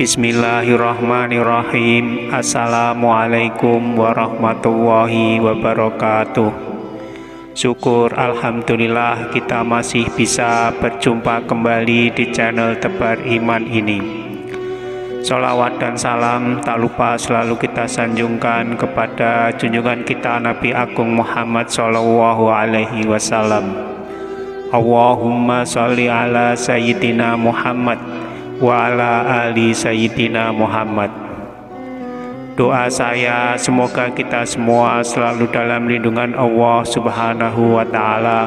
Bismillahirrahmanirrahim. Assalamualaikum warahmatullahi wabarakatuh. Syukur alhamdulillah kita masih bisa berjumpa kembali di channel Tebar Iman ini. Sholawat dan salam tak lupa selalu kita sanjungkan kepada junjungan kita Nabi Agung Muhammad Sallallahu Alaihi Wasallam. Allahumma sholli ala Sayyidina Muhammad wa ala ali Sayyidina Muhammad. Doa saya semoga kita semua selalu dalam lindungan Allah Subhanahu wa Ta'ala,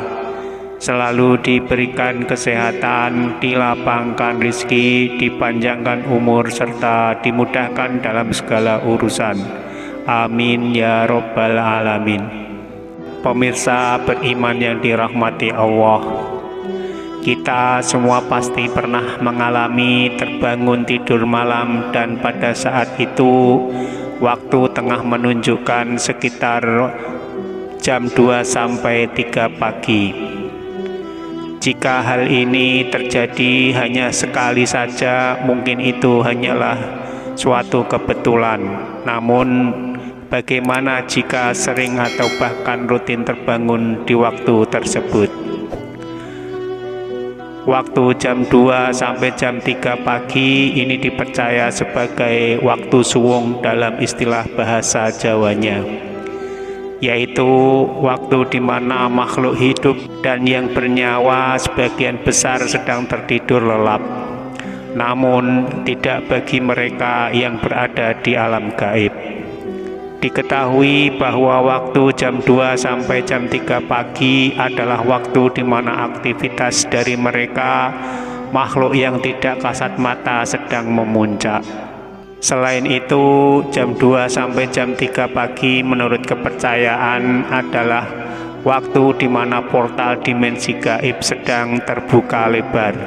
selalu diberikan kesehatan, dilapangkan rezeki, dipanjangkan umur, serta dimudahkan dalam segala urusan. Amin ya Rabbal Alamin. Pemirsa beriman yang dirahmati Allah, kita semua pasti pernah mengalami terbangun tidur malam dan pada saat itu waktu tengah menunjukkan sekitar jam 2 sampai 3 pagi. Jika hal ini terjadi hanya sekali saja, mungkin itu hanyalah suatu kebetulan. Namun bagaimana jika sering atau bahkan rutin terbangun di waktu tersebut? Waktu jam 2 sampai jam 3 pagi ini dipercaya sebagai waktu suwung dalam istilah bahasa Jawanya, yaitu waktu di mana makhluk hidup dan yang bernyawa sebagian besar sedang tertidur lelap. Namun tidak bagi mereka yang berada di alam gaib. Diketahui bahwa waktu jam 2 sampai jam 3 pagi adalah waktu di mana aktivitas dari mereka, makhluk yang tidak kasat mata, sedang memuncak. Selain itu, jam 2 sampai jam 3 pagi menurut kepercayaan adalah waktu di mana portal dimensi gaib sedang terbuka lebar,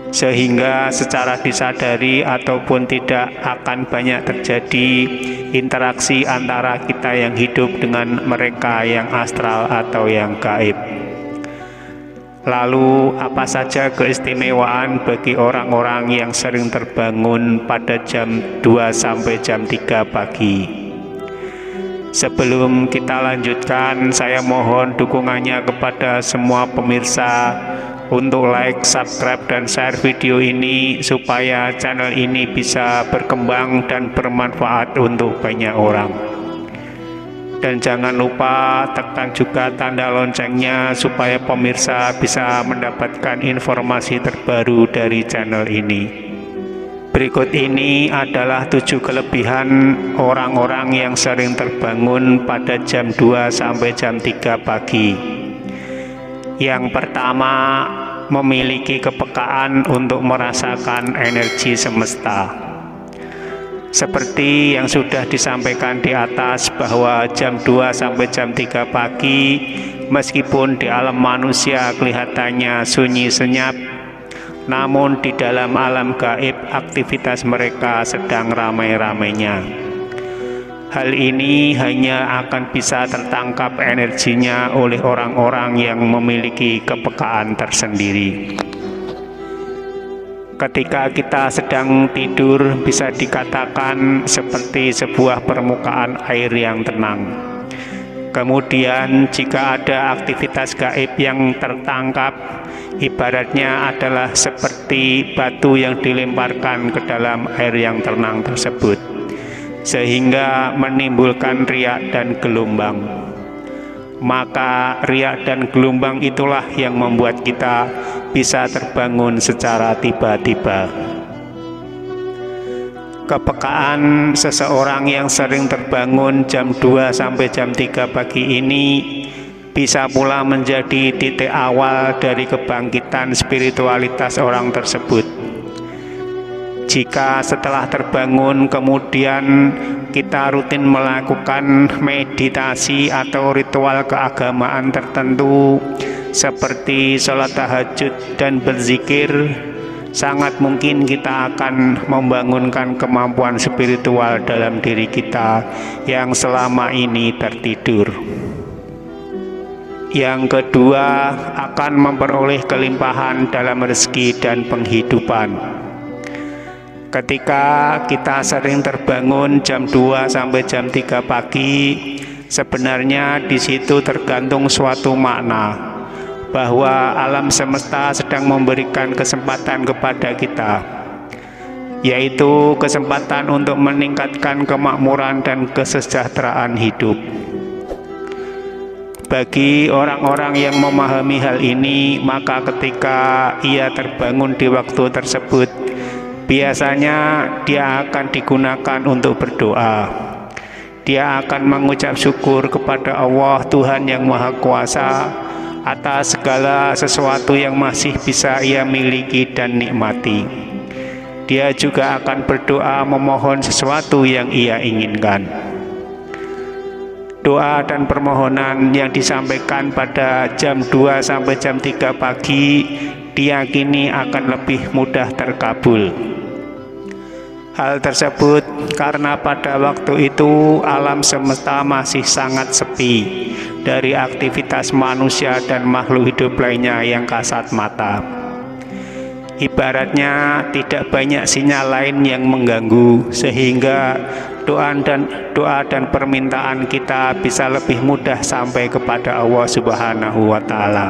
sehingga secara disadari ataupun tidak akan banyak terjadi interaksi antara kita yang hidup dengan mereka yang astral atau yang gaib. Lalu apa saja keistimewaan bagi orang-orang yang sering terbangun pada jam 2 sampai jam 3 pagi? Sebelum kita lanjutkan, saya mohon dukungannya kepada semua pemirsa untuk like, subscribe, dan share video ini supaya channel ini bisa berkembang dan bermanfaat untuk banyak orang. Dan jangan lupa tekan juga tanda loncengnya supaya pemirsa bisa mendapatkan informasi terbaru dari channel ini. Berikut ini adalah 7 kelebihan orang-orang yang sering terbangun pada jam 2 sampai jam 3 pagi. Yang pertama, memiliki kepekaan untuk merasakan energi semesta. Seperti yang sudah disampaikan di atas bahwa jam 2 sampai jam 3 pagi, meskipun di alam manusia kelihatannya sunyi senyap, namun di dalam alam gaib aktivitas mereka sedang ramai-ramainya. Hal ini hanya akan bisa tertangkap energinya oleh orang-orang yang memiliki kepekaan tersendiri. Ketika kita sedang tidur, bisa dikatakan seperti sebuah permukaan air yang tenang. Kemudian jika ada aktivitas gaib yang tertangkap, ibaratnya adalah seperti batu yang dilemparkan ke dalam air yang tenang tersebut, sehingga menimbulkan riak dan gelombang. Maka riak dan gelombang itulah yang membuat kita bisa terbangun secara tiba-tiba. Kepekaan seseorang yang sering terbangun jam 2 sampai jam 3 pagi ini bisa pula menjadi titik awal dari kebangkitan spiritualitas orang tersebut. Jika setelah terbangun kemudian kita rutin melakukan meditasi atau ritual keagamaan tertentu seperti sholat tahajud dan berzikir, sangat mungkin kita akan membangunkan kemampuan spiritual dalam diri kita yang selama ini tertidur. Yang kedua, akan memperoleh kelimpahan dalam rezeki dan penghidupan. Ketika kita sering terbangun jam 2 sampai jam 3 pagi, sebenarnya di situ tergantung suatu makna bahwa alam semesta sedang memberikan kesempatan kepada kita, yaitu kesempatan untuk meningkatkan kemakmuran dan kesejahteraan hidup. Bagi orang-orang yang memahami hal ini, maka ketika ia terbangun di waktu tersebut, biasanya dia akan digunakan untuk berdoa. Dia akan mengucap syukur kepada Allah Tuhan yang Maha Kuasa atas segala sesuatu yang masih bisa ia miliki dan nikmati. Dia juga akan berdoa memohon sesuatu yang ia inginkan. Doa dan permohonan yang disampaikan pada jam 2 sampai jam 3 pagi diyakini akan lebih mudah terkabul. Hal tersebut karena pada waktu itu alam semesta masih sangat sepi dari aktivitas manusia dan makhluk hidup lainnya yang kasat mata. Ibaratnya tidak banyak sinyal lain yang mengganggu, sehingga doa dan permintaan kita bisa lebih mudah sampai kepada Allah Subhanahu wa Ta'ala.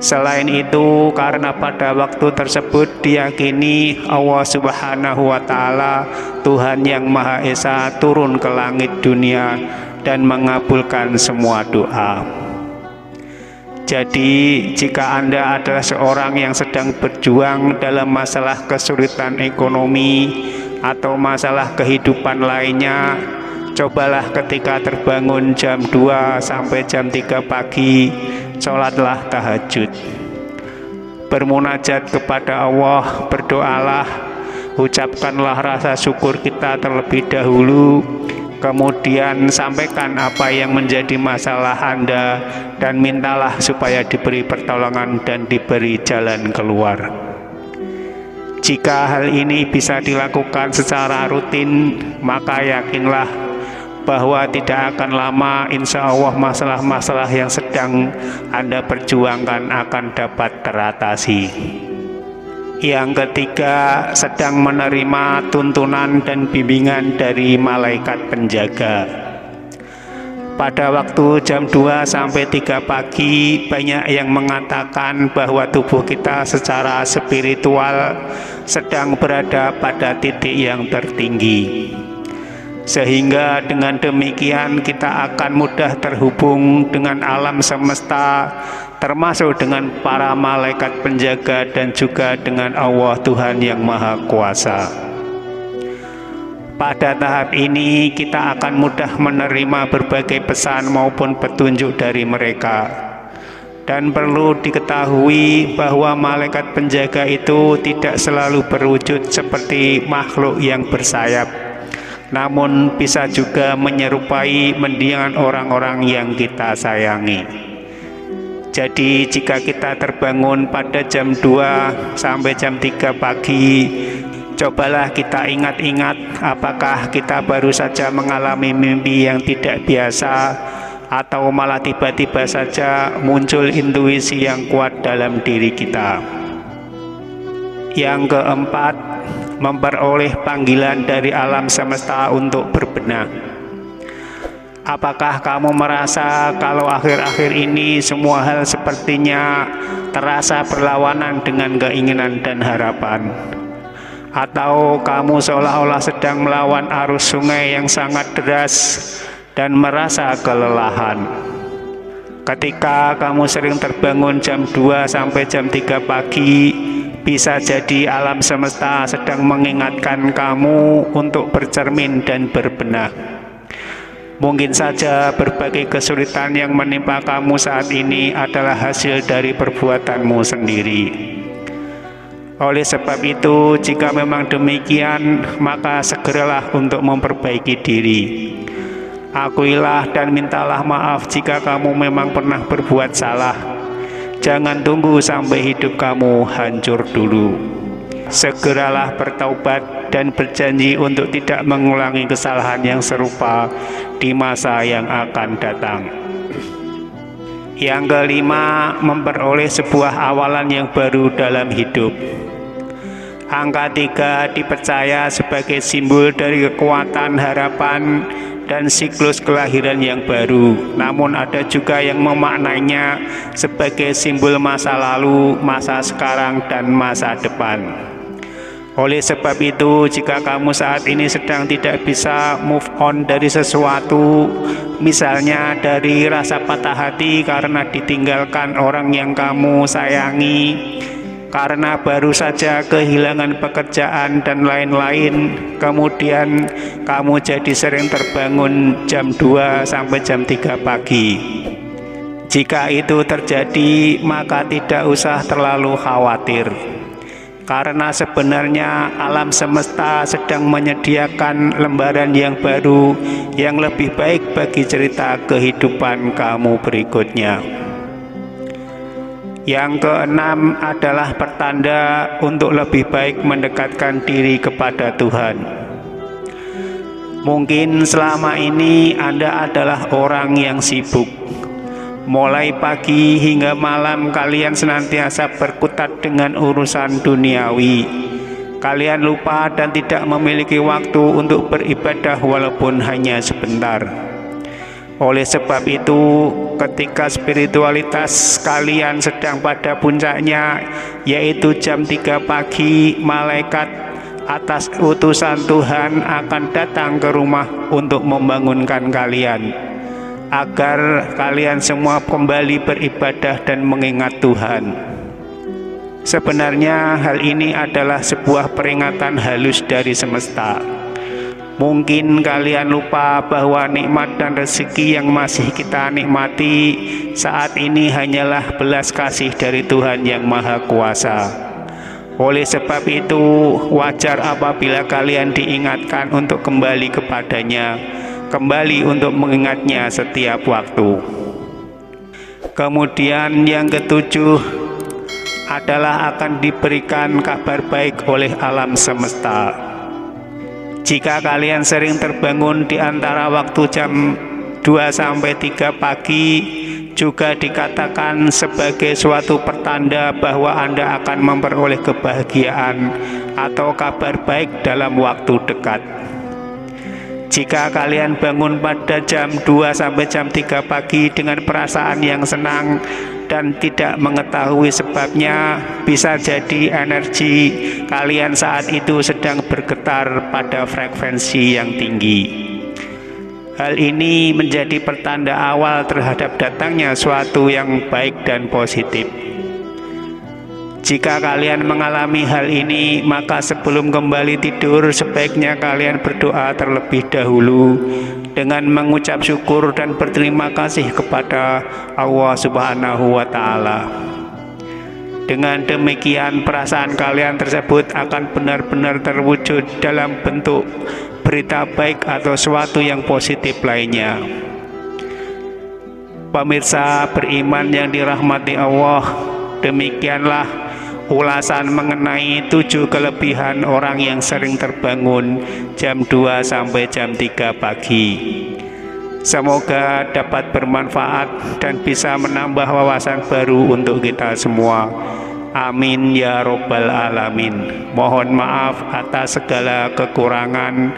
Selain itu, karena pada waktu tersebut diyakini Allah Subhanahu wa Ta'ala Tuhan yang Maha Esa turun ke langit dunia dan mengabulkan semua doa. Jadi, jika Anda adalah seorang yang sedang berjuang dalam masalah kesulitan ekonomi atau masalah kehidupan lainnya, cobalah ketika terbangun jam 2 sampai jam 3 pagi, sholatlah tahajud. Bermunajat kepada Allah, berdoalah, ucapkanlah rasa syukur kita terlebih dahulu, kemudian sampaikan apa yang menjadi masalah Anda dan mintalah supaya diberi pertolongan dan diberi jalan keluar. Jika hal ini bisa dilakukan secara rutin, maka yakinlah bahwa tidak akan lama insya Allah masalah-masalah yang sedang Anda perjuangkan akan dapat teratasi. Yang ketiga, sedang menerima tuntunan dan bimbingan dari malaikat penjaga. Pada waktu jam 2 sampai 3 pagi, banyak yang mengatakan bahwa tubuh kita secara spiritual sedang berada pada titik yang tertinggi. Sehingga dengan demikian kita akan mudah terhubung dengan alam semesta, termasuk dengan para malaikat penjaga dan juga dengan Allah Tuhan yang Maha Kuasa. Pada tahap ini kita akan mudah menerima berbagai pesan maupun petunjuk dari mereka. Dan perlu diketahui bahwa malaikat penjaga itu tidak selalu berwujud seperti makhluk yang bersayap, namun bisa juga menyerupai mendiang orang-orang yang kita sayangi. Jadi jika kita terbangun pada jam 2 sampai jam 3 pagi, cobalah kita ingat-ingat apakah kita baru saja mengalami mimpi yang tidak biasa, atau malah tiba-tiba saja muncul intuisi yang kuat dalam diri kita. Yang keempat, memperoleh panggilan dari alam semesta untuk berbenah. Apakah kamu merasa kalau akhir-akhir ini semua hal sepertinya terasa berlawanan dengan keinginan dan harapan? Atau kamu seolah-olah sedang melawan arus sungai yang sangat deras dan merasa kelelahan? Ketika kamu sering terbangun jam 2 sampai jam 3 pagi, bisa jadi alam semesta sedang mengingatkan kamu untuk bercermin dan berbenah. Mungkin saja berbagai kesulitan yang menimpa kamu saat ini adalah hasil dari perbuatanmu sendiri. Oleh sebab itu, jika memang demikian, maka segeralah untuk memperbaiki diri. Akuilah dan mintalah maaf jika kamu memang pernah berbuat salah. Jangan tunggu sampai hidup kamu hancur dulu. Segeralah bertaubat dan berjanji untuk tidak mengulangi kesalahan yang serupa di masa yang akan datang. Yang kelima, memperoleh sebuah awalan yang baru dalam hidup. Angka 3 dipercaya sebagai simbol dari kekuatan, harapan, dan siklus kelahiran yang baru. Namun ada juga yang memaknainya sebagai simbol masa lalu, masa sekarang, dan masa depan. Oleh sebab itu, jika kamu saat ini sedang tidak bisa move on dari sesuatu, misalnya dari rasa patah hati karena ditinggalkan orang yang kamu sayangi, karena baru saja kehilangan pekerjaan dan lain-lain, kemudian kamu jadi sering terbangun jam 2 sampai jam 3 pagi. Jika itu terjadi, maka tidak usah terlalu khawatir, karena sebenarnya alam semesta sedang menyediakan lembaran yang baru yang lebih baik bagi cerita kehidupan kamu berikutnya. Yang keenam adalah pertanda untuk lebih baik mendekatkan diri kepada Tuhan. Mungkin selama ini Anda adalah orang yang sibuk. Mulai pagi hingga malam kalian senantiasa berkutat dengan urusan duniawi. Kalian lupa dan tidak memiliki waktu untuk beribadah walaupun hanya sebentar. Oleh sebab itu, ketika spiritualitas kalian sedang pada puncaknya, yaitu jam 3 pagi, malaikat atas utusan Tuhan akan datang ke rumah untuk membangunkan kalian, agar kalian semua kembali beribadah dan mengingat Tuhan. Sebenarnya hal ini adalah sebuah peringatan halus dari semesta. Mungkin kalian lupa bahwa nikmat dan rezeki yang masih kita nikmati saat ini hanyalah belas kasih dari Tuhan yang Maha Kuasa. Oleh sebab itu, wajar apabila kalian diingatkan untuk kembali kepadanya, kembali untuk mengingatnya setiap waktu. Kemudian yang ketujuh adalah akan diberikan kabar baik oleh alam semesta. Jika kalian sering terbangun di antara waktu jam 2 sampai 3 pagi, juga dikatakan sebagai suatu pertanda bahwa Anda akan memperoleh kebahagiaan atau kabar baik dalam waktu dekat. Jika kalian bangun pada jam 2 sampai jam 3 pagi dengan perasaan yang senang dan tidak mengetahui sebabnya, bisa jadi energi kalian saat itu sedang bergetar pada frekuensi yang tinggi. Hal ini menjadi pertanda awal terhadap datangnya suatu yang baik dan positif. Jika kalian mengalami hal ini, maka sebelum kembali tidur sebaiknya kalian berdoa terlebih dahulu dengan mengucap syukur dan berterima kasih kepada Allah Subhanahu wa Ta'ala. Dengan demikian, perasaan kalian tersebut akan benar-benar terwujud dalam bentuk berita baik atau sesuatu yang positif lainnya. Pemirsa beriman yang dirahmati Allah, demikianlah ulasan mengenai 7 kelebihan orang yang sering terbangun jam 2 sampai jam 3 pagi. Semoga dapat bermanfaat dan bisa menambah wawasan baru untuk kita semua. Amin ya robbal alamin. Mohon maaf atas segala kekurangan.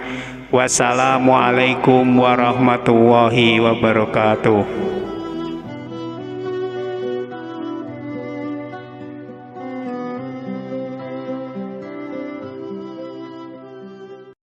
Wassalamualaikum warahmatullahi wabarakatuh.